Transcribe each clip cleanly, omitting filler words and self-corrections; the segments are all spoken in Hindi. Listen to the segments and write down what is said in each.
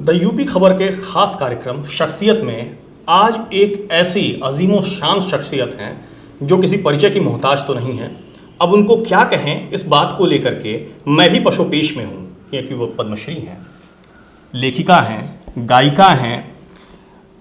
द यूपी खबर के खास कार्यक्रम शख्सियत में आज एक ऐसी अजीमो शान शख्सियत हैं जो किसी परिचय की मोहताज तो नहीं है। अब उनको क्या कहें इस बात को लेकर के मैं भी पशोपेश में हूँ, क्योंकि वो पद्मश्री हैं, लेखिका हैं, गायिका हैं,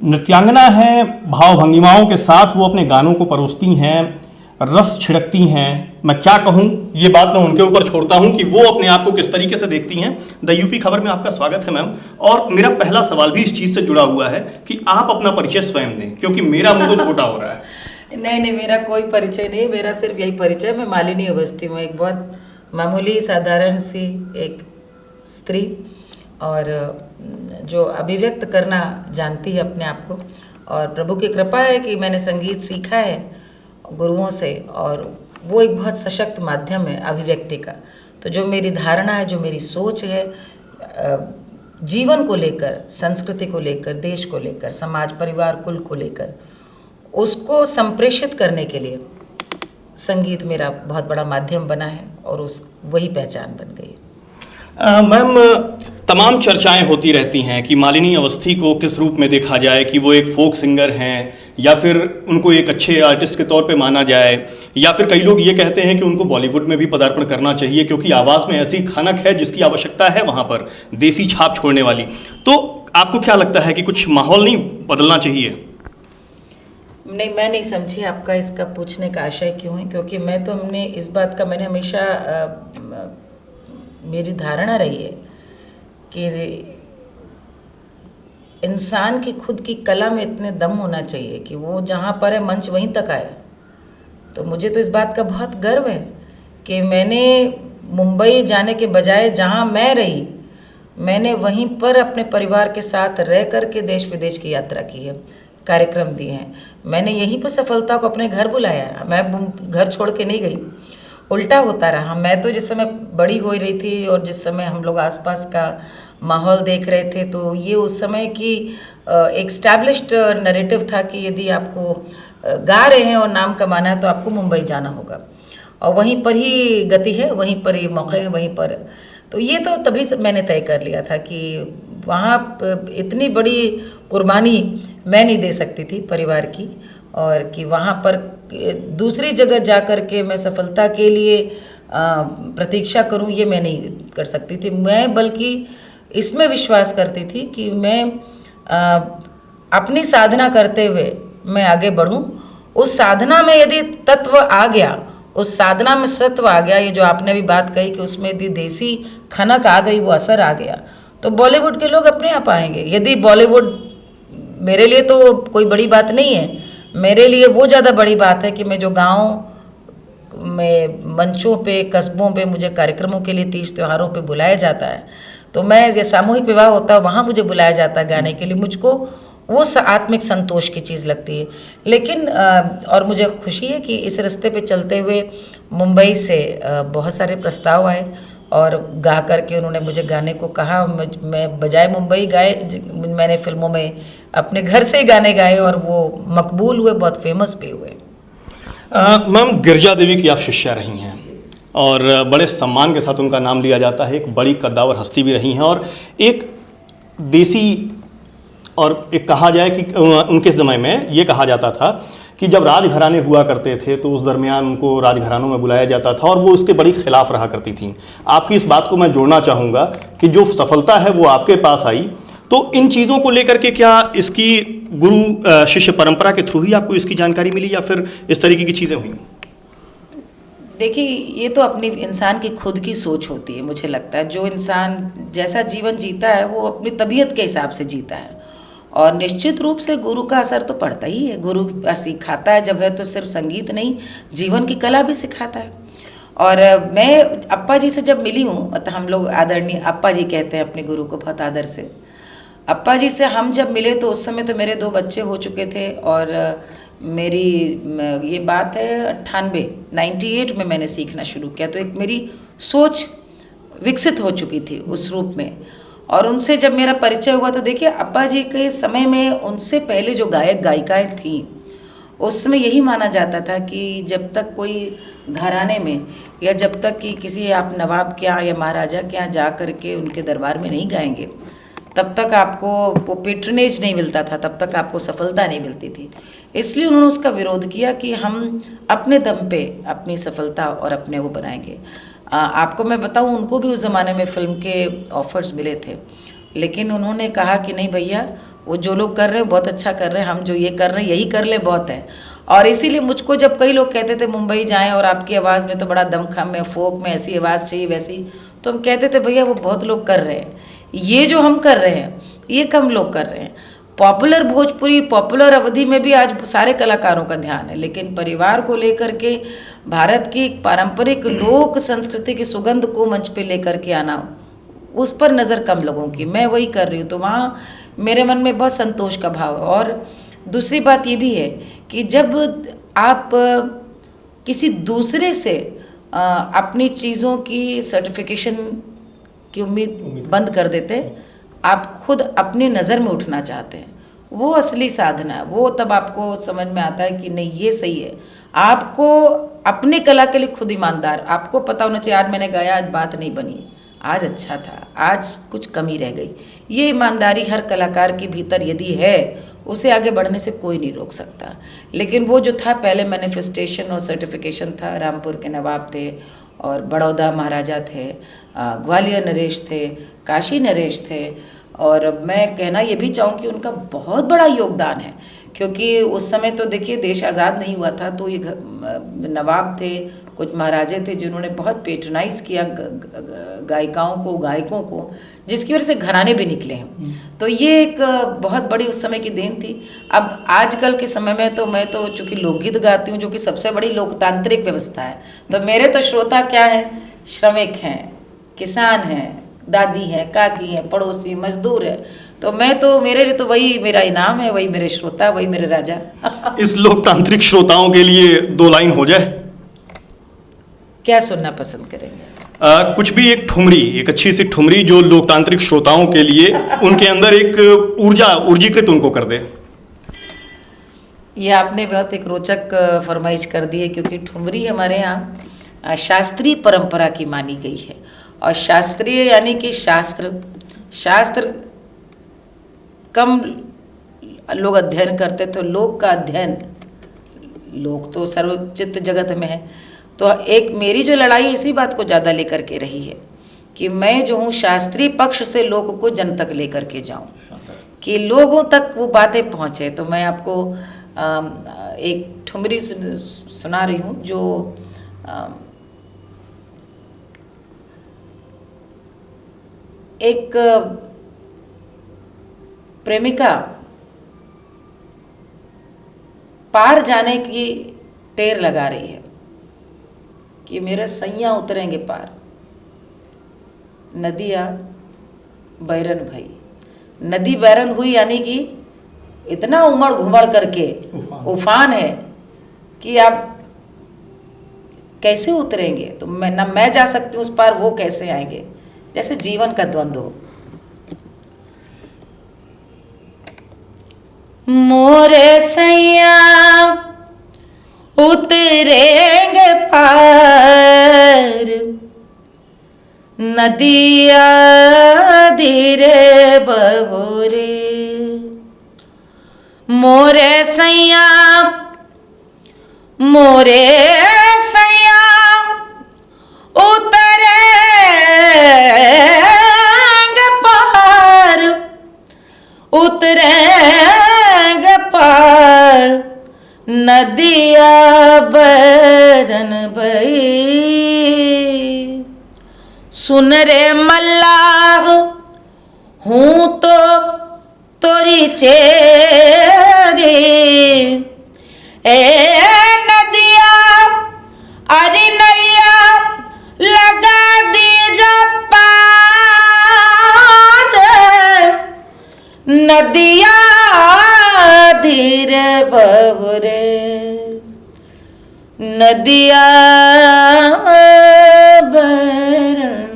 नृत्यांगना हैं। भाव भंगिमाओं के साथ वो अपने गानों को परोसती हैं, रस छिड़कती हैं। मैं क्या कहूँ, ये बात मैं उनके ऊपर छोड़ता हूँ कि वो अपने आप को किस तरीके से देखती हैं। द यूपी खबर में आपका स्वागत है मैम। और मेरा पहला सवाल भी इस चीज़ से जुड़ा हुआ है कि आप अपना परिचय स्वयं दें, क्योंकि मेरा मुंह तो छोटा हो रहा है। नहीं, मेरा कोई परिचय नहीं। मेरा सिर्फ यही परिचय, मैं मालिनी अवस्थी हूँ, एक बहुत मामूली साधारण सी एक स्त्री, और जो अभिव्यक्त करना जानती है अपने आप को। और प्रभु की कृपा है कि मैंने संगीत सीखा है गुरुओं से, और वो एक बहुत सशक्त माध्यम है अभिव्यक्ति का। तो जो मेरी धारणा है, जो मेरी सोच है जीवन को लेकर, संस्कृति को लेकर, देश को लेकर, समाज, परिवार, कुल को लेकर, उसको संप्रेषित करने के लिए संगीत मेरा बहुत बड़ा माध्यम बना है, और वही पहचान बन गई। मैम, तमाम चर्चाएं होती रहती हैं कि मालिनी अवस्थी को किस रूप में देखा जाए, कि वो एक फोक सिंगर हैं या फिर उनको एक अच्छे आर्टिस्ट के तौर पे माना जाए, या फिर कई लोग ये कहते हैं कि उनको बॉलीवुड में भी पदार्पण करना चाहिए क्योंकि आवाज़ में ऐसी खनक है जिसकी आवश्यकता है वहाँ पर, देसी छाप छोड़ने वाली। तो आपको क्या लगता है कि कुछ माहौल नहीं बदलना चाहिए? नहीं, मैं नहीं समझी आपका इसका पूछने का आशय क्यों है, क्योंकि मैं तो हमने इस बात का, मैंने हमेशा मेरी धारणा रही है कि इंसान की खुद की कला में इतने दम होना चाहिए कि वो जहाँ पर है मंच वहीं तक आए। तो मुझे तो इस बात का बहुत गर्व है कि मैंने मुंबई जाने के बजाय जहाँ मैं रही, मैंने वहीं पर अपने परिवार के साथ रह कर के देश विदेश की यात्रा की है, कार्यक्रम दिए हैं। मैंने यहीं पर सफलता को अपने घर बुलाया। मैं घर छोड़ के नहीं गई, उल्टा होता रहा। मैं तो जिस समय बड़ी हो रही थी और जिस समय हम लोग आसपास का माहौल देख रहे थे, तो ये उस समय की एक स्टैब्लिश्ड नैरेटिव था कि यदि आपको गा रहे हैं और नाम कमाना है तो आपको मुंबई जाना होगा, और वहीं पर ही गति है, वहीं पर ही मौके है, वहीं पर। तो ये तो तभी मैंने तय कर लिया था कि वहाँ इतनी बड़ी कुर्बानी मैं नहीं दे सकती थी परिवार की, और कि वहाँ पर दूसरी जगह जा कर के मैं सफलता के लिए प्रतीक्षा करूँ, ये मैं नहीं कर सकती थी। मैं बल्कि इसमें विश्वास करती थी कि मैं अपनी साधना करते हुए मैं आगे बढ़ूँ। उस साधना में यदि तत्व आ गया, उस साधना में सत्व आ गया, ये जो आपने भी बात कही कि उसमें यदि देसी खनक आ गई, वो असर आ गया, तो बॉलीवुड के लोग अपने आप आएंगे। यदि बॉलीवुड, मेरे लिए तो कोई बड़ी बात नहीं है, मेरे लिए वो ज़्यादा बड़ी बात है कि मैं जो गाँव में मंचों पे, कस्बों पे मुझे कार्यक्रमों के लिए, तीज त्योहारों पे बुलाया जाता है, तो मैं, ये सामूहिक विवाह होता है वहाँ मुझे बुलाया जाता है गाने के लिए, मुझको वो आत्मिक संतोष की चीज़ लगती है। लेकिन और मुझे खुशी है कि इस रास्ते पे चलते हुए मुंबई से बहुत सारे प्रस्ताव आए, और गा करके उन्होंने मुझे गाने को कहा। मैं बजाय मुंबई गाए, मैंने फिल्मों में अपने घर से ही गाने गाए, और वो मकबूल हुए, बहुत फेमस भी हुए। मैम, गिरजा देवी की आप शिष्या रही हैं और बड़े सम्मान के साथ उनका नाम लिया जाता है। एक बड़ी कद्दावर हस्ती भी रही हैं, और एक देसी, और एक कहा जाए कि उनके समय में ये कहा जाता था कि जब राजघराने हुआ करते थे तो उस दरमियान उनको राजघरानों में बुलाया जाता था, और वो उसके बड़ी खिलाफ रहा करती थी। आपकी इस बात को मैं जोड़ना चाहूँगा कि जो सफलता है वो आपके पास आई, तो इन चीज़ों को लेकर के क्या इसकी गुरु शिष्य परंपरा के थ्रू ही आपको इसकी जानकारी मिली, या फिर इस तरीके की चीज़ें हुई? देखिए, ये तो अपनी इंसान की खुद की सोच होती है। मुझे लगता है जो इंसान जैसा जीवन जीता है वो अपनी तबीयत के हिसाब से जीता है, और निश्चित रूप से गुरु का असर तो पड़ता ही है। गुरु सिखाता है जब है, तो सिर्फ संगीत नहीं, जीवन की कला भी सिखाता है। और मैं अप्पा जी से जब मिली हूँ, मतलब हम लोग आदरणीय अप्पा जी कहते हैं अपने गुरु को बहुत आदर से। अप्पा जी से हम जब मिले तो उस समय तो मेरे 2 बच्चे हो चुके थे, और मेरी ये बात है 98 में मैंने सीखना शुरू किया, तो एक मेरी सोच विकसित हो चुकी थी उस रूप में। और उनसे जब मेरा परिचय हुआ तो देखिए, अप्पा जी के समय में उनसे पहले जो गायक गायिकाएं थीं, उस समय यही माना जाता था कि जब तक कोई घराने में, या जब तक कि किसी आप नवाब के यहाँ या महाराजा के यहाँ जा कर के उनके दरबार में नहीं गाएंगे, तब तक आपको वो पेट्रनेज नहीं मिलता था, तब तक आपको सफलता नहीं मिलती थी। इसलिए उन्होंने उसका विरोध किया कि हम अपने दम पे अपनी सफलता और अपने वो बनाएंगे। आपको मैं बताऊं, उनको भी उस ज़माने में फिल्म के ऑफर्स मिले थे, लेकिन उन्होंने कहा कि नहीं भैया, वो जो लोग कर रहे हैं बहुत अच्छा कर रहे हैं, हम जो ये कर रहे हैं यही कर ले बहुत है। और इसीलिए मुझको जब कई लोग कहते थे मुंबई जाएं और आपकी आवाज़ में तो बड़ा दमखम है, फोक में ऐसी आवाज़ चाहिए वैसी, तो हम कहते थे भैया वो बहुत लोग कर रहे हैं, ये जो हम कर रहे हैं ये कम लोग कर रहे हैं। पॉपुलर भोजपुरी, पॉपुलर अवधि में भी आज सारे कलाकारों का ध्यान है, लेकिन परिवार को लेकर के भारत की पारंपरिक लोक संस्कृति की सुगंध को मंच पे लेकर के आना, उस पर नज़र कम लोगों की, मैं वही कर रही हूँ। तो वहाँ मेरे मन में बहुत संतोष का भाव है। और दूसरी बात ये भी है कि जब आप किसी दूसरे से अपनी चीज़ों की सर्टिफिकेशन की उम्मीद बंद कर देते हैं, आप खुद अपनी नज़र में उठना चाहते हैं, वो असली साधना है। वो तब आपको समझ में आता है कि नहीं ये सही है। आपको अपनी कला के लिए खुद ईमानदार, आपको पता होना चाहिए आज मैंने गाया, आज बात नहीं बनी, आज अच्छा था, आज कुछ कमी रह गई। ये ईमानदारी हर कलाकार के भीतर यदि है, उसे आगे बढ़ने से कोई नहीं रोक सकता। लेकिन वो जो था पहले मैनिफेस्टेशन और सर्टिफिकेशन था, रामपुर के नवाब थे और बड़ौदा महाराजा थे, ग्वालियर नरेश थे, काशी नरेश थे। और मैं कहना ये भी चाहूँ कि उनका बहुत बड़ा योगदान है, क्योंकि उस समय तो देखिए देश आज़ाद नहीं हुआ था, तो ये नवाब थे, कुछ महाराजे थे जिन्होंने बहुत पेट्रनाइज किया गायिकाओं को, गायकों को, जिसकी वजह से घराने भी निकले हैं। तो ये एक बहुत बड़ी उस समय की देन थी। अब आजकल के समय में तो मैं तो चूँकि लोकगीत गाती हूँ, जो कि सबसे बड़ी लोकतांत्रिक व्यवस्था है, तो मेरे तो श्रोता क्या है, श्रमिक हैं, किसान हैं, दादी हैं, काकी हैं, पड़ोसी, मजदूर है। तो मैं तो, मेरे लिए तो वही मेरा इनाम है, वही मेरे श्रोता, वही मेरे राजा। इस लोकतांत्रिक श्रोताओं के लिए 2 लाइन हो जाए, क्या सुनना पसंद करेंगे? कुछ भी, एक ठुमरी, एक अच्छी सी ठुमरी जो लोकतांत्रिक श्रोताओं के लिए उनके अंदर एक ऊर्जीकृत उनको कर दे। ये आपने बहुत एक रोचक फरमाइश कर दी है, क्योंकि ठुमरी हमारे यहाँ शास्त्रीय परंपरा की मानी गई है। और शास्त्रीय यानी कि शास्त्र कम लोग अध्ययन करते, तो लोक का अध्ययन, लोक तो सर्वचित्त जगत में है। तो एक मेरी जो लड़ाई इसी बात को ज़्यादा लेकर के रही है कि मैं जो हूँ शास्त्रीय पक्ष से लोग को जन तक लेकर के जाऊँ, कि लोगों तक वो बातें पहुँचे। तो मैं आपको एक ठुमरी सुना रही हूँ, जो एक प्रेमिका पार जाने की टेर लगा रही है कि मेरे सैया उतरेंगे पार, नदिया बैरन भई। नदी बैरन हुई यानी कि इतना उमड़ घुमड़ करके उफान है कि आप कैसे उतरेंगे। तो मैं जा सकती हूँ उस पार, वो कैसे आएंगे। जैसे जीवन का द्वंद्व हो। मोरे सैया उतरेंगे पार, नदिया धीरे बहोरे। मोरे सैया उतरेंगे पार, उतरेंगे पार, नदिया बरन भई। सुन रे मल्लाह हूँ तो तोरी चेरी, ए नदिया अरे नैया लगा दी जा पार, नदिया धीरे बहरे, नदिया बरन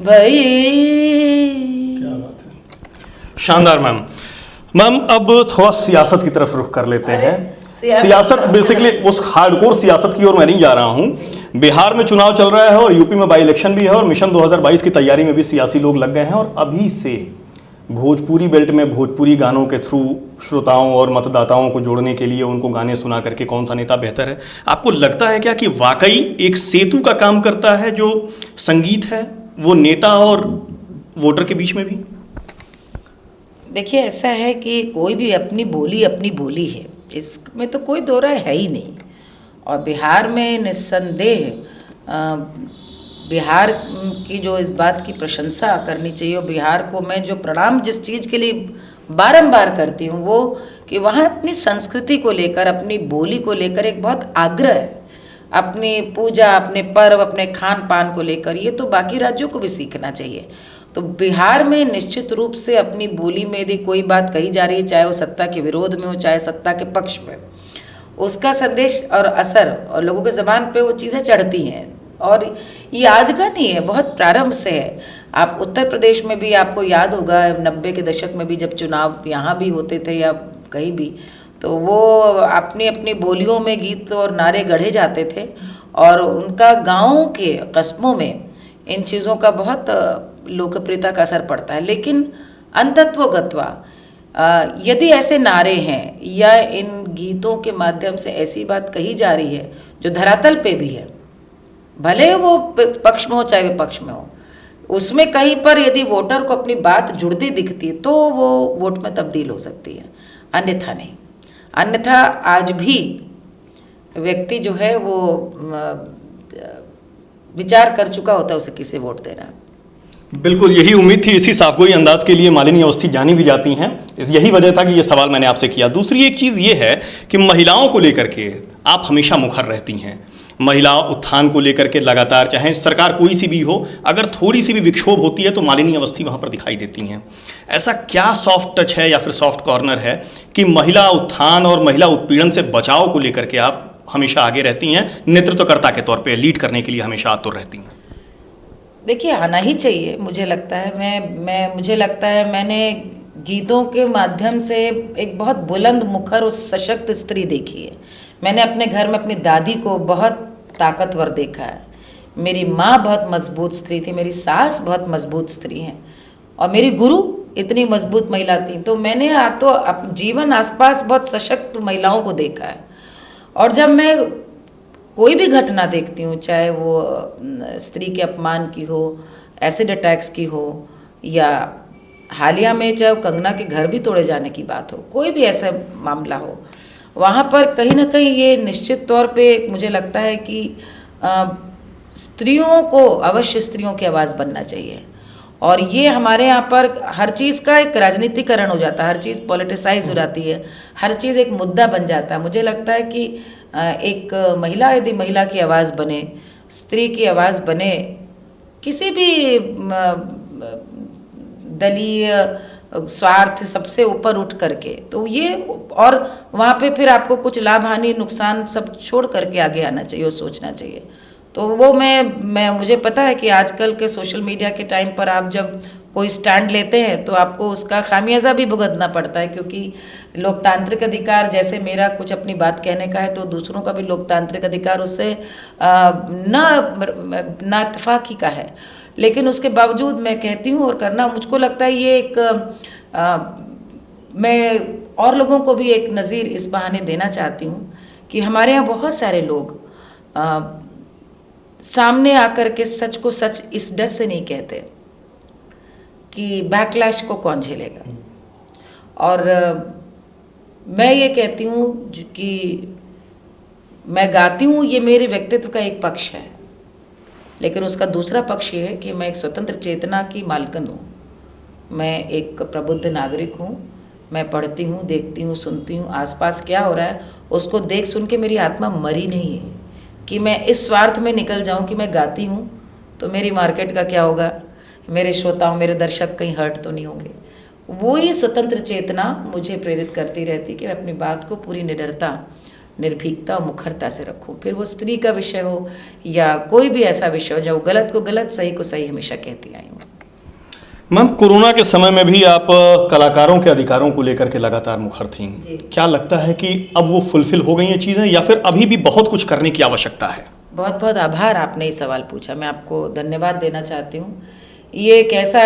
भई। क्या बात है, शानदार मैम। मैम अब थोड़ा सियासत की तरफ रुख कर लेते हैं। सियासत बेसिकली उस हार्डकोर सियासत की ओर मैं नहीं जा रहा हूं। बिहार में चुनाव चल रहा है और यूपी में बाई इलेक्शन भी है और मिशन 2022 की तैयारी में भी सियासी लोग लग गए हैं। और अभी से भोजपुरी बेल्ट में भोजपुरी गानों के थ्रू श्रोताओं और मतदाताओं को जोड़ने के लिए उनको गाने सुना करके कौन सा नेता बेहतर है? आपको लगता है क्या कि वाकई एक सेतु का काम करता है जो संगीत है, वो नेता और वोटर के बीच में भी? देखिए, ऐसा है कि कोई भी अपनी बोली है, इसमें तो कोई दो राय है ही नहीं। और बिहार में निस्संदेह बिहार की जो इस बात की प्रशंसा करनी चाहिए, और बिहार को मैं जो प्रणाम जिस चीज़ के लिए बारंबार करती हूँ वो कि वहाँ अपनी संस्कृति को लेकर, अपनी बोली को लेकर एक बहुत आग्रह है, अपनी पूजा, अपने पर्व, अपने खान पान को लेकर। ये तो बाकी राज्यों को भी सीखना चाहिए। तो बिहार में निश्चित रूप से अपनी बोली में यदि कोई बात कही जा रही है, चाहे वो सत्ता के विरोध में हो, चाहे सत्ता के पक्ष में, उसका संदेश और असर और लोगों के ज़बान पे वो चीज़ें चढ़ती हैं। और ये आज का नहीं है, बहुत प्रारंभ से है। आप उत्तर प्रदेश में भी, आपको याद होगा 90 के दशक में भी जब चुनाव यहाँ भी होते थे या कहीं भी, तो वो अपनी अपनी बोलियों में गीत और नारे गढ़े जाते थे, और उनका गाँव के कस्बों में इन चीज़ों का बहुत लोकप्रियता का असर पड़ता है। लेकिन अंतत्वगत्वा यदि ऐसे नारे हैं या इन गीतों के माध्यम से ऐसी बात कही जा रही है जो धरातल पे भी है, भले वो पक्ष में हो चाहे विपक्ष में हो, उसमें कहीं पर यदि वोटर को अपनी बात जुड़ती दिखती है तो वो वोट में तब्दील हो सकती है, अन्यथा नहीं। अन्यथा आज भी व्यक्ति जो है वो विचार कर चुका होता है उसे किसे वोट देना। बिल्कुल, यही उम्मीद थी। इसी साफगोई अंदाज के लिए मालिनी अवस्थी जानी भी जाती हैं। यही वजह था कि ये सवाल मैंने आपसे किया। दूसरी एक चीज़ ये है कि महिलाओं को लेकर के आप हमेशा मुखर रहती हैं। महिला उत्थान को लेकर के लगातार, चाहे सरकार कोई सी भी हो, अगर थोड़ी सी भी विक्षोभ होती है तो मालिनी अवस्थी वहाँ पर दिखाई देती हैं। ऐसा क्या सॉफ्ट टच है या फिर सॉफ्ट कॉर्नर है कि महिला उत्थान और महिला उत्पीड़न से बचाव को लेकर के आप हमेशा आगे रहती हैं, नेतृत्वकर्ता के तौर पे लीड करने के लिए हमेशा आतुर रहती हैं? देखिए, आना ही चाहिए, मुझे लगता है। मुझे लगता है मैंने गीतों के माध्यम से एक बहुत बुलंद मुखर और सशक्त स्त्री देखी है। मैंने अपने घर में अपनी दादी को बहुत ताकतवर देखा है। मेरी माँ बहुत मजबूत स्त्री थी, मेरी सास बहुत मजबूत स्त्री हैं, और मेरी गुरु इतनी मजबूत महिला थी। तो मैंने तो जीवन आसपास बहुत सशक्त महिलाओं को देखा है। और जब मैं कोई भी घटना देखती हूँ, चाहे वो स्त्री के अपमान की हो, एसिड अटैक्स की हो, या हालिया में चाहे कंगना के घर भी तोड़े जाने की बात हो, कोई भी ऐसा मामला हो, वहाँ पर कहीं ना कहीं ये निश्चित तौर पे मुझे लगता है कि स्त्रियों को अवश्य स्त्रियों की आवाज़ बनना चाहिए। और ये हमारे यहाँ पर हर चीज़ का एक राजनीतिकरण हो जाता है, हर चीज़ पॉलिटिसाइज हो जाती है, हर चीज़ एक मुद्दा बन जाता है। मुझे लगता है कि एक महिला यदि महिला की आवाज़ बने, स्त्री की आवाज़ बने, किसी भी दलीय स्वार्थ सबसे ऊपर उठ करके, तो ये, और वहाँ पे फिर आपको कुछ लाभ हानि नुकसान सब छोड़ करके आगे आना चाहिए और सोचना चाहिए। तो वो मुझे पता है कि आजकल के सोशल मीडिया के टाइम पर आप जब कोई स्टैंड लेते हैं तो आपको उसका खामियाजा भी भुगतना पड़ता है, क्योंकि लोकतांत्रिक अधिकार, जैसे मेरा कुछ अपनी बात कहने का है तो दूसरों का भी लोकतांत्रिक अधिकार उससे ना इत्तेफाकी का है। लेकिन उसके बावजूद मैं कहती हूँ और करना, मुझको लगता है ये एक मैं और लोगों को भी एक नज़ीर इस बहाने देना चाहती हूँ कि हमारे यहाँ बहुत सारे लोग सामने आकर के सच को सच इस डर से नहीं कहते कि बैकलैश को कौन झेलेगा। और मैं ये कहती हूँ कि मैं गाती हूँ, ये मेरे व्यक्तित्व का एक पक्ष है, लेकिन उसका दूसरा पक्ष ये है कि मैं एक स्वतंत्र चेतना की मालकिन हूँ। मैं एक प्रबुद्ध नागरिक हूँ। मैं पढ़ती हूँ, देखती हूँ, सुनती हूँ, आसपास क्या हो रहा है उसको देख सुन के मेरी आत्मा मरी नहीं है कि मैं इस स्वार्थ में निकल जाऊँ कि मैं गाती हूँ तो मेरी मार्केट का क्या होगा, मेरे श्रोताओं, मेरे दर्शक कहीं हर्ट तो नहीं होंगे। वो ही स्वतंत्र चेतना मुझे प्रेरित करती रहती कि मैं अपनी बात को पूरी निडरता, निर्भीकता और मुखरता से रखूं। फिर वो स्त्री का विषय हो या कोई भी ऐसा विषय हो, जो गलत को गलत, सही को सही हमेशा कहती आई हूँ। मैम, कोरोना के समय में भी आप कलाकारों के अधिकारों को लेकर के लगातार मुखर थीं। क्या लगता है कि अब वो फुलफिल हो गई हैं चीज़ें, या फिर अभी भी बहुत कुछ करने की आवश्यकता है? बहुत बहुत आभार, आपने ये सवाल पूछा। मैं आपको धन्यवाद देना चाहती हूँ। ये एक ऐसा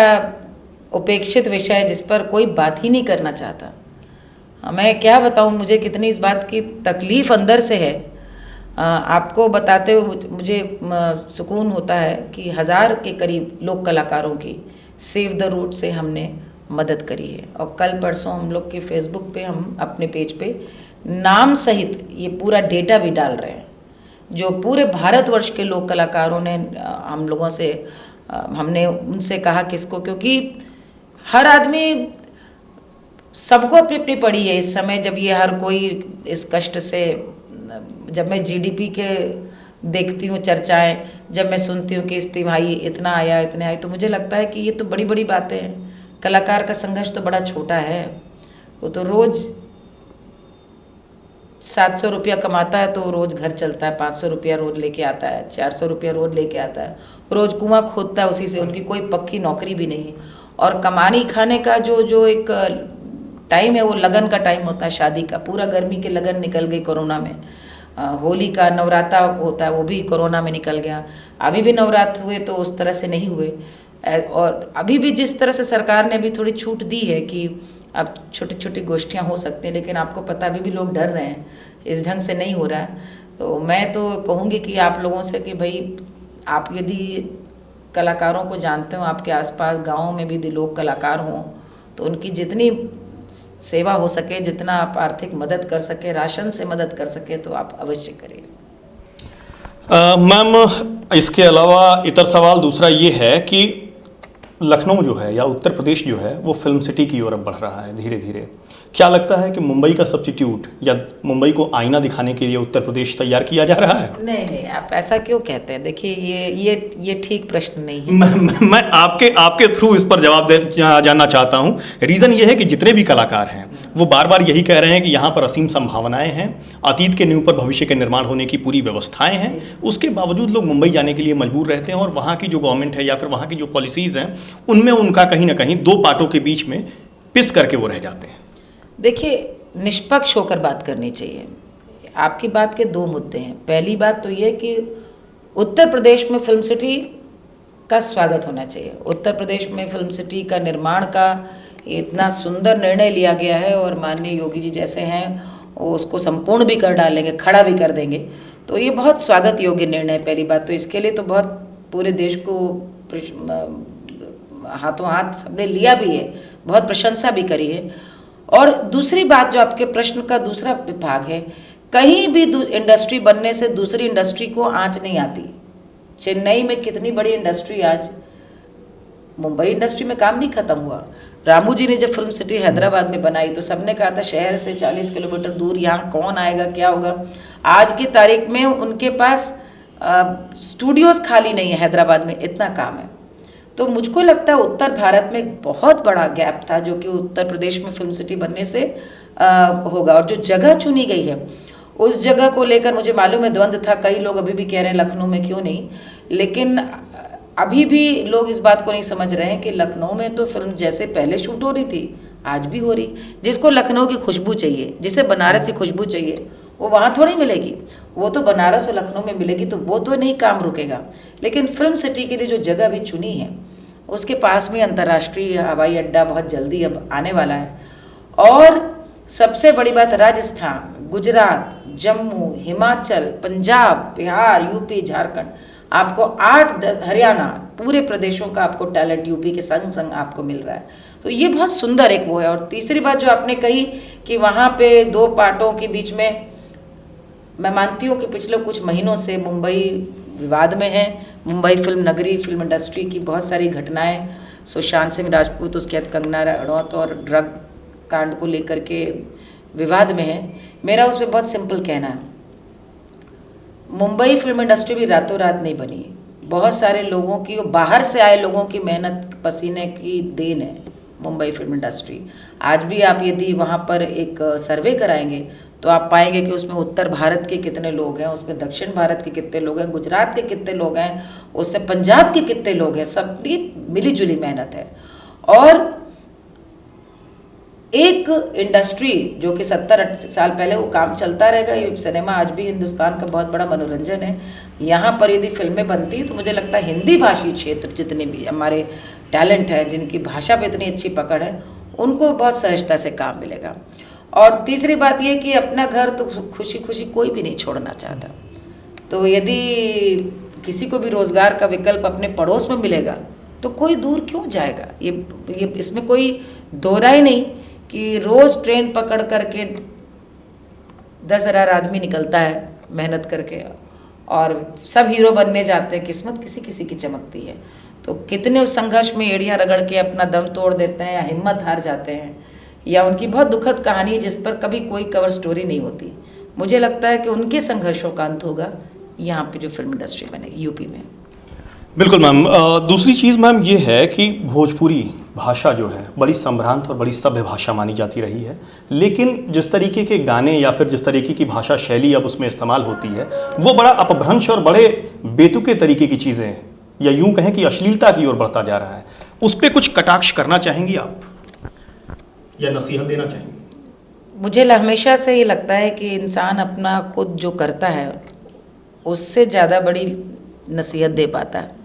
उपेक्षित विषय है जिस पर कोई बात ही नहीं करना चाहता। मैं क्या बताऊं, मुझे कितनी इस बात की तकलीफ़ अंदर से है। आपको बताते हुए मुझे सुकून होता है कि 1000 के करीब लोक कलाकारों की सेव द रूट से हमने मदद करी है। और कल परसों हम लोग के फेसबुक पे, हम अपने पेज पे नाम सहित ये पूरा डेटा भी डाल रहे हैं, जो पूरे भारतवर्ष के लोक कलाकारों ने हम लोगों से, हमने उनसे कहा किसको, क्योंकि हर आदमी, सबको अपनी अपनी पड़ी है इस समय, जब ये हर कोई इस कष्ट से, जब मैं जीडीपी के देखती हूँ चर्चाएं, जब मैं सुनती हूँ कि इस तिमाही इतना आया इतने आए, तो मुझे लगता है कि ये तो बड़ी बड़ी बातें हैं। कलाकार का संघर्ष तो बड़ा छोटा है, वो तो रोज़ 700 रुपया कमाता है तो रोज़ घर चलता है, 500 रुपया रोज़ लेके आता है, 400 रुपया रोज़ लेके आता है, रोज़ कुआं खोदता है उसी से, उनकी कोई पक्की नौकरी भी नहीं है। और कमाने खाने का जो एक टाइम है वो लगन का टाइम होता है, शादी का। पूरा गर्मी के लगन निकल गई कोरोना में। होली का नवरात्रा होता है वो भी कोरोना में निकल गया। अभी भी नवरात्र हुए तो उस तरह से नहीं हुए। और अभी भी जिस तरह से सरकार ने भी थोड़ी छूट दी है कि अब छोटी छोटी गोष्ठियाँ हो सकती हैं, लेकिन आपको पता अभी भी लोग डर रहे हैं, इस ढंग से नहीं हो रहा है। तो मैं तो कहूँगी कि आप लोगों से कि भाई, आप यदि कलाकारों को जानते हो, आपके आसपास गाँव में भी लोग कलाकार हों, तो उनकी जितनी सेवा हो सके, जितना आप आर्थिक मदद कर सके, राशन से मदद कर सके, तो आप अवश्य करिए। मैम, इसके अलावा इतर सवाल दूसरा ये है कि लखनऊ जो है या उत्तर प्रदेश जो है वो फिल्म सिटी की ओर अब बढ़ रहा है धीरे धीरे। क्या लगता है कि मुंबई का सब्स्टिट्यूट या मुंबई को आईना दिखाने के लिए उत्तर प्रदेश तैयार किया जा रहा है? नहीं नहीं, आप ऐसा क्यों कहते हैं? देखिए, ये ठीक प्रश्न नहीं है। मैं आपके थ्रू इस पर जवाब जानना चाहता हूँ। रीज़न ये है कि जितने भी कलाकार हैं वो बार बार यही कह रहे हैं कि यहाँ पर असीम संभावनाएं हैं, अतीत के नींव पर भविष्य के निर्माण होने की पूरी व्यवस्थाएं हैं। उसके बावजूद लोग मुंबई जाने के लिए मजबूर रहते हैं और वहाँ की जो गवर्नमेंट है या फिर वहाँ की जो पॉलिसीज़ हैं उनमें उनका कहीं ना कहीं दो पार्टों के बीच में पिस करके वो रह जाते हैं। देखिए, निष्पक्ष होकर बात करनी चाहिए। आपकी बात के दो मुद्दे हैं। पहली बात तो ये कि उत्तर प्रदेश में फिल्म सिटी का स्वागत होना चाहिए। उत्तर प्रदेश में फिल्म सिटी का निर्माण का इतना सुंदर निर्णय लिया गया है और माननीय योगी जी जैसे हैं वो उसको संपूर्ण भी कर डालेंगे, खड़ा भी कर देंगे, तो ये बहुत स्वागत योग्य निर्णय है। पहली बात तो इसके लिए तो बहुत पूरे देश को हाथों हाथ सबने लिया भी है, बहुत प्रशंसा भी करी है। और दूसरी बात, जो आपके प्रश्न का दूसरा विभाग है, कहीं भी इंडस्ट्री बनने से दूसरी इंडस्ट्री को आंच नहीं आती। चेन्नई में कितनी बड़ी इंडस्ट्री, आज मुंबई इंडस्ट्री में काम नहीं खत्म हुआ। रामू जी ने जब फिल्म सिटी हैदराबाद में बनाई तो सबने कहा था शहर से 40 किलोमीटर दूर यहाँ कौन आएगा, क्या होगा। आज की तारीख में उनके पास स्टूडियोज खाली नहीं है हैदराबाद में, इतना काम है। तो मुझको लगता है उत्तर भारत में एक बहुत बड़ा गैप था जो कि उत्तर प्रदेश में फिल्म सिटी बनने से होगा। और जो जगह चुनी गई है उस जगह को लेकर मुझे मालूम है द्वंद्व था। कई लोग अभी भी कह रहे हैं लखनऊ में क्यों नहीं, लेकिन अभी भी लोग इस बात को नहीं समझ रहे हैं कि लखनऊ में तो फिल्म जैसे पहले शूट हो रही थी आज भी हो रही। जिसको लखनऊ की खुशबू चाहिए, जिसे बनारस की खुशबू चाहिए, वो वहाँ थोड़ी मिलेगी, वो तो बनारस और लखनऊ में मिलेगी, तो वो तो नहीं काम रुकेगा। लेकिन फिल्म सिटी के लिए जो जगह भी चुनी है उसके पास में अंतर्राष्ट्रीय हवाई अड्डा बहुत जल्दी अब आने वाला है। और सबसे बड़ी बात, राजस्थान, गुजरात, जम्मू, हिमाचल, पंजाब, बिहार, यूपी, झारखंड, आपको 8-10, हरियाणा, पूरे प्रदेशों का आपको टैलेंट यूपी के संग संग आपको मिल रहा है। तो ये बहुत सुंदर एक वो है। और तीसरी बात जो आपने कही कि वहाँ पे दो पार्टों के बीच में, मैं मानती हूँ कि पिछले कुछ महीनों से मुंबई विवाद में है। मुंबई फिल्म नगरी, फिल्म इंडस्ट्री की बहुत सारी घटनाएं, सुशांत सिंह राजपूत, उसके बाद कंगना रनौत और ड्रग कांड को लेकर के विवाद में है। मेरा उस पर बहुत सिंपल कहना है, मुंबई फिल्म इंडस्ट्री भी रातों रात नहीं बनी। बहुत सारे लोगों की, बाहर से आए लोगों की मेहनत पसीने की देन है मुंबई फिल्म इंडस्ट्री। आज भी आप यदि वहाँ पर एक सर्वे कराएंगे तो आप पाएंगे कि उसमें उत्तर भारत के कितने लोग हैं, उसमें दक्षिण भारत के कितने लोग हैं, गुजरात के कितने लोग हैं, उसमें पंजाब के कितने लोग हैं। सबकी मिली जुली मेहनत है। और एक इंडस्ट्री जो कि 70-80 साल पहले वो काम चलता रहेगा। ये सिनेमा आज भी हिंदुस्तान का बहुत बड़ा मनोरंजन है। यहाँ पर यदि फिल्में बनती तो मुझे लगता है हिंदी भाषी क्षेत्र जितने भी हमारे टैलेंट है, जिनकी भाषा पे इतनी अच्छी पकड़ है, उनको बहुत सहजता से काम मिलेगा। और तीसरी बात ये कि अपना घर तो खुशी खुशी कोई भी नहीं छोड़ना चाहता, तो यदि किसी को भी रोज़गार का विकल्प अपने पड़ोस में मिलेगा तो कोई दूर क्यों जाएगा। ये इसमें कोई दो राय नहीं कि रोज़ ट्रेन पकड़ करके 10,000 आदमी निकलता है मेहनत करके, और सब हीरो बनने जाते हैं। किस्मत किसी किसी की चमकती है, तो कितने उस संघर्ष में एड़ियाँ रगड़ के अपना दम तोड़ देते हैं या हिम्मत हार जाते हैं, या उनकी बहुत दुखद कहानी जिस पर कभी कोई कवर स्टोरी नहीं होती। मुझे लगता है कि उनके संघर्षों का अंत होगा यहाँ पे जो फिल्म इंडस्ट्री बनेगी यूपी में। बिल्कुल मैम। दूसरी चीज़ मैम ये है कि भोजपुरी भाषा जो है बड़ी संभ्रांत और बड़ी सभ्य भाषा मानी जाती रही है, लेकिन जिस तरीके के गाने या फिर जिस तरीके की भाषा शैली अब उसमें इस्तेमाल होती है वो बड़ा अपभ्रंश और बड़े बेतुके तरीके की चीज़ें हैं, या यूं कहें कि अश्लीलता की ओर बढ़ता जा रहा है। उस पर कुछ कटाक्ष करना चाहेंगी आप या नसीहत देना चाहेंगी? मुझे हमेशा से ये लगता है कि इंसान अपना खुद जो करता है उससे ज़्यादा बड़ी नसीहत दे पाता है।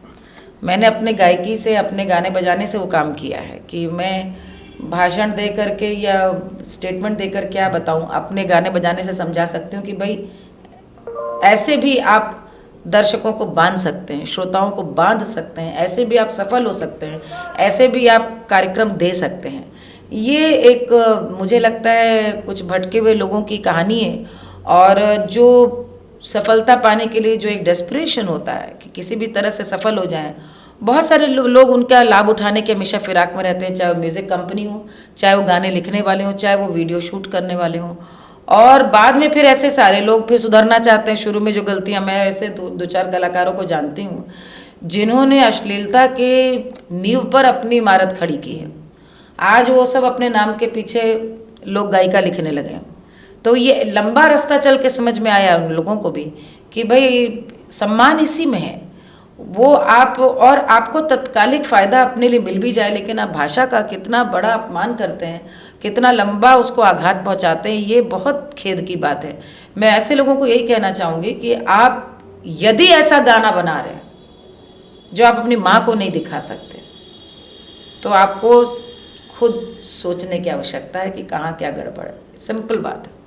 मैंने अपने गायकी से, अपने गाने बजाने से वो काम किया है कि मैं भाषण दे करके या स्टेटमेंट देकर क्या बताऊं, अपने गाने बजाने से समझा सकती हूँ कि भाई ऐसे भी आप दर्शकों को बांध सकते हैं, श्रोताओं को बांध सकते हैं, ऐसे भी आप सफल हो सकते हैं, ऐसे भी आप कार्यक्रम दे सकते हैं। ये एक मुझे लगता है कुछ भटके हुए लोगों की कहानी है, और जो सफलता पाने के लिए जो एक डेस्परेशन होता है कि किसी भी तरह से सफल हो जाएं, बहुत सारे लोग उनका लाभ उठाने के हमेशा फिराक में रहते हैं, चाहे वो म्यूज़िक कंपनी हो, चाहे वो गाने लिखने वाले हों, चाहे वो वीडियो शूट करने वाले हों, और बाद में फिर ऐसे सारे लोग फिर सुधरना चाहते हैं। शुरू में जो गलतियां, मैं ऐसे दो चार कलाकारों को जानती हूँ जिन्होंने अश्लीलता के नींव पर अपनी इमारत खड़ी की है, आज वो सब अपने नाम के पीछे लोग गायिका लिखने लगे हैं। तो ये लंबा रास्ता चल के समझ में आया उन लोगों को भी कि भाई सम्मान इसी में है, वो आप और आपको तत्कालिक फ़ायदा अपने लिए मिल भी जाए, लेकिन आप भाषा का कितना बड़ा अपमान करते हैं, कितना लंबा उसको आघात पहुंचाते हैं, ये बहुत खेद की बात है। मैं ऐसे लोगों को यही कहना चाहूँगी कि आप यदि ऐसा गाना बना रहे हैं जो आप अपनी माँ को नहीं दिखा सकते, तो आपको खुद सोचने की आवश्यकता है कि कहाँ क्या गड़बड़ है। सिंपल बात है।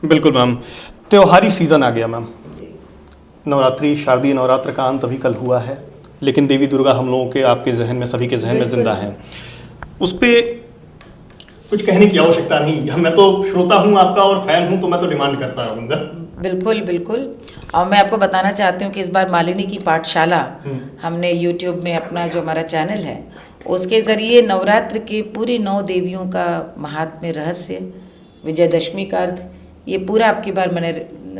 बिल्कुल मैम। त्योहारी सीज़न आ गया मैम, नवरात्रि, शारदीय नवरात्र का अंत अभी कल हुआ है, लेकिन देवी दुर्गा हम लोगों के, आपके जहन में, सभी के जहन में जिंदा हैं। उस पर कुछ कहने की आवश्यकता नहीं, मैं तो श्रोता हूँ आपका और फैन हूँ, तो मैं तो डिमांड करता रहूँगा। बिल्कुल बिल्कुल। और मैं आपको बताना चाहती हूँ कि इस बार मालिनी की पाठशाला हमने यूट्यूब में अपना जो हमारा चैनल है उसके ज़रिए नवरात्र की पूरी 9 देवियों का महात्म्य, रहस्य, विजयदशमी का अर्थ, ये पूरा आपकी बार मैंने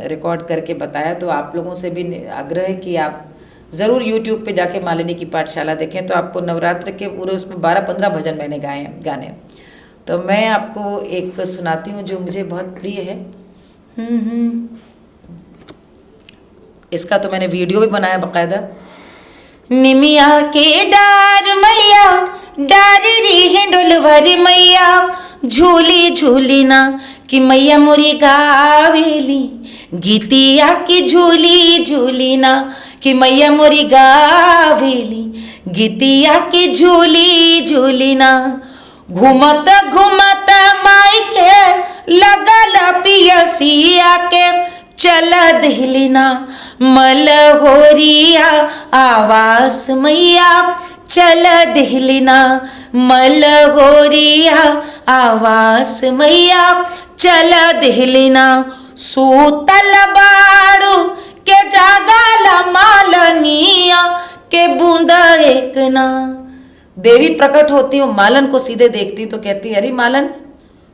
रिकॉर्ड करके बताया। तो आप लोगों से भी आग्रह है कि आप ज़रूर यूट्यूब पे जाके मालिनी की पाठशाला देखें, तो आपको नवरात्र के पूरे उसमें 12-15 भजन मैंने गाए हैं गाने। तो मैं आपको एक सुनाती हूँ जो मुझे बहुत प्रिय है। इसका तो मैंने वीडियो भी बनाया बाकायदा। निमिया के डार मैया डारी री हिंडोलवारी मैया, झूली झूली ना कि मैया मोरी गावेली, गीतिया की झूली झूली ना कि मैया मोरी गावेली, गीतिया की झूली झूली ना। घूमत घूमत माई के लगल पियसिया के, चल दहलिना मलहोरिया आवास मैया, चल दहलिना मलहोरिया आवास मैया, चल दहलिना। सूतल बाड़ू के जागल मालनिया के बूंदा एक ना। देवी प्रकट होती हो, मालन को सीधे देखती तो कहती, अरे मालन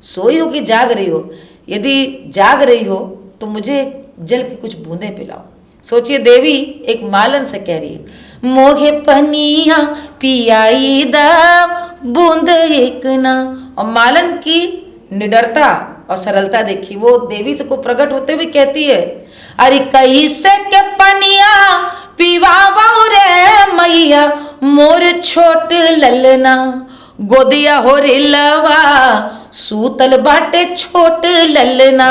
सोई हो कि जाग रही हो? यदि जाग रही हो तो मुझे जल की कुछ बूंदें पिलाओ। सोचिए, देवी एक मालन से कह रही है, मोहे पनिया पियाई दा बूंद एक ना। और मालन की निडरता और सरलता देखी, वो देवी से को प्रकट होते हुए कहती है, अरे कैसे के पनिया पीवावा रे मैया मोर छोट ललना, गोदिया हो रेलवा सूतल बाटे छोट ललना,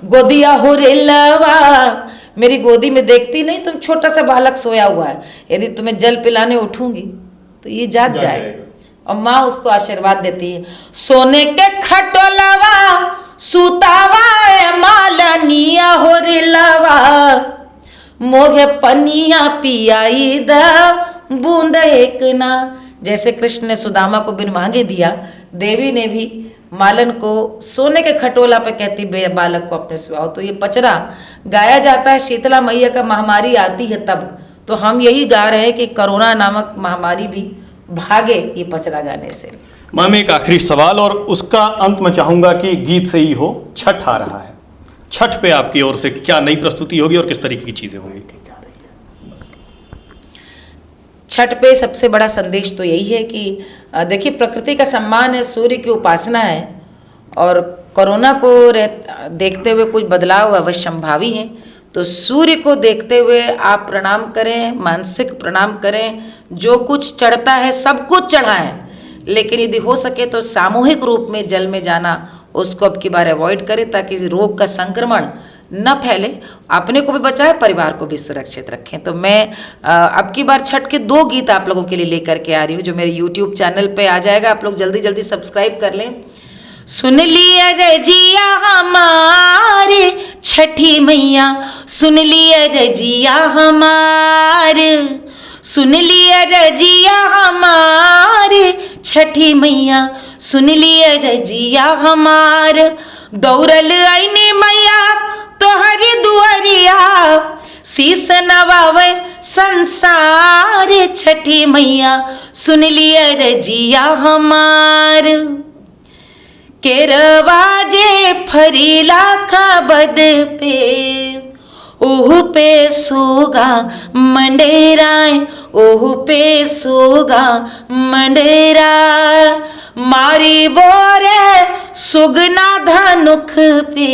गोदिया हो रेलवा। मेरी गोदी में देखती नहीं तुम छोटा सा बालक सोया हुआ है, यदि तुम्हें जल पिलाने उठूंगी तो ये जाग जाए। और माँ उसको आशीर्वाद देती है, सोने के खटोलवा सुतावा मालनिया हो रेलवा, मोहे पनिया पियाई दा बूंद एक ना। जैसे कृष्ण ने सुदामा को बिन मांगे दिया, देवी ने भी मालन को सोने के खटोला पे कहती बे बालक को अपने सुआओ। तो ये पचरा गाया जाता है शीतला मैया का महामारी आती है तब। तो हम यही गा रहे हैं कि कोरोना नामक महामारी भी भागे ये पचरा गाने से। मैम एक आखिरी सवाल और उसका अंत मैं चाहूंगा कि गीत से ही हो। छठ आ रहा है, छठ पे आपकी ओर से क्या नई प्रस्तुति होगी और किस तरीके की चीजें होंगी? छठ पे सबसे बड़ा संदेश तो यही है कि देखिए प्रकृति का सम्मान है, सूर्य की उपासना है और कोरोना को देखते हुए कुछ बदलाव अवश्य संभावी है। तो सूर्य को देखते हुए आप प्रणाम करें, मानसिक प्रणाम करें। जो कुछ चढ़ता है सब कुछ चढ़ा है, लेकिन यदि हो सके तो सामूहिक रूप में जल में जाना उसको अब की बार अवॉइड करें ताकि इस रोग का संक्रमण न फैले, अपने को भी बचाए, परिवार को भी सुरक्षित रखें। तो मैं अब की बार छठ के 2 गीत आप लोगों के लिए लेकर के आ रही हूँ जो मेरे YouTube चैनल पे आ जाएगा। आप लोग जल्दी जल्दी सब्सक्राइब कर लें। सुन लिया रजिया हमारे छठी मैया, सुन लिया रजिया हमारे, सुन लिया रजिया हमारे छठी मैया, सुन लिया रजिया हमार। दौड़ल आईने मैया तोहरी दुआरिया, शीस नवावे संसार छठी मैया, सुन लिया रजिया हमार। केरवाजे फरीला का बद पे, ओह पे सोगा मंडेराय, ओह पे सोगा मंडेरा। मारी बोरे सुगना धनुख पे,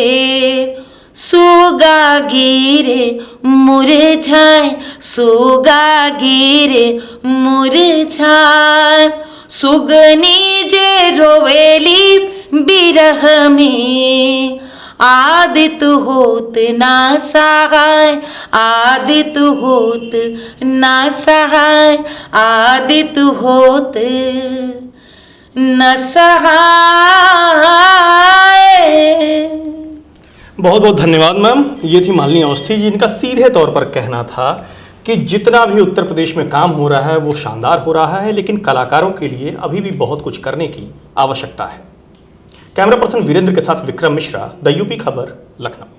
सुगा गिरे मुरझाए, सुगा गिरे मुरझाए। सुगनी जे रोवेली बिरह में, आदित होत ना सहाय, आदित होत ना सहाय, आदित होत न सहाय। बहुत बहुत धन्यवाद मैम। ये थी मालिनी अवस्थी जिनका सीधे तौर पर कहना था कि जितना भी उत्तर प्रदेश में काम हो रहा है वो शानदार हो रहा है, लेकिन कलाकारों के लिए अभी भी बहुत कुछ करने की आवश्यकता है। कैमरा पर्सन वीरेंद्र के साथ विक्रम मिश्रा, द यूपी खबर, लखनऊ।